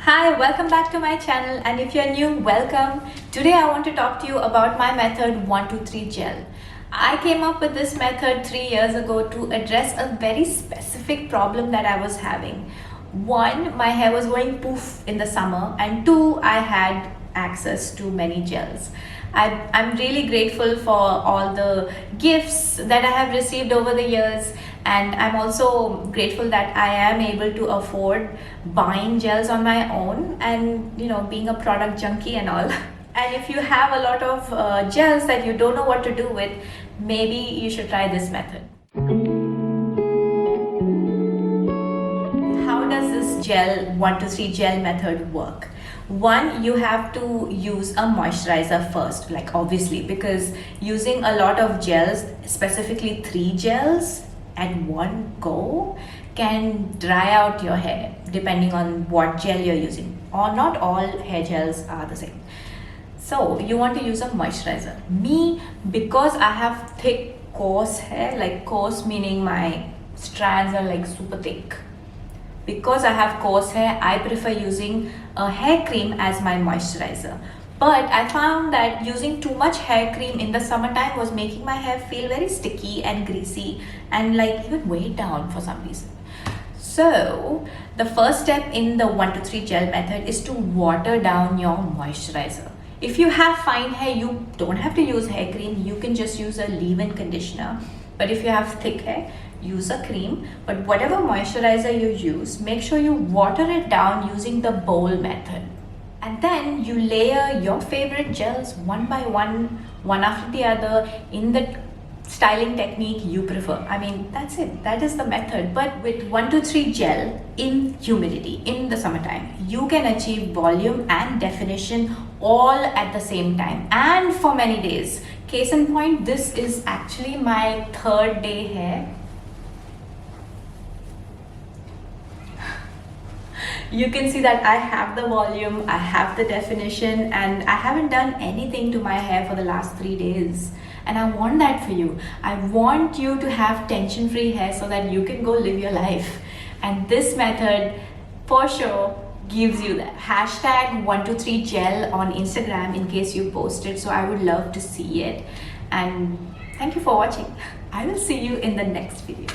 Hi, welcome back to my channel, and if you're new, welcome. Today I want to talk to you about my method 123 gel. I came up with this method 3 years ago to address a very specific problem that I was having. One, my hair was going poof in the summer, and two, I had access to many gels. I'm really grateful for all the gifts that I have received over the years, and I'm also grateful that I am able to afford buying gels on my own and being a product junkie and all. And if you have a lot of gels that you don't know what to do with, maybe you should try this method. How does this gel 123 gel method work? One, you have to use a moisturizer first, like obviously, because using a lot of gels, specifically 3 gels at one go, can dry out your hair depending on what gel you're using, or not all hair gels are the same. So you want to use a moisturizer. Me, because I have thick coarse hair, like coarse meaning my strands are like super thick. Because I have coarse hair, I prefer using a hair cream as my moisturizer. But I found that using too much hair cream in the summertime was making my hair feel very sticky and greasy and like even weighed down for some reason. So the first step in the 123 gel method is to water down your moisturizer. If you have fine hair, you don't have to use hair cream. You can just use a leave-in conditioner. But if you have thick hair, use a cream. But whatever moisturizer you use, make sure you water it down using the bowl method. And then you layer your favorite gels one by one after the other, in the styling technique you prefer. I mean, that's it. That is the method. But with 123 gel in humidity, in the summertime, you can achieve volume and definition all at the same time and for many days. Case in point, this is actually my 3rd day hair. You can see that I have the volume, I have the definition, and I haven't done anything to my hair for the last 3 days. And I want that for you. I want you to have tension-free hair so that you can go live your life. And this method for sure gives you that. Hashtag 123 gel on Instagram in case you post it. So I would love to see it. And thank you for watching. I will see you in the next video.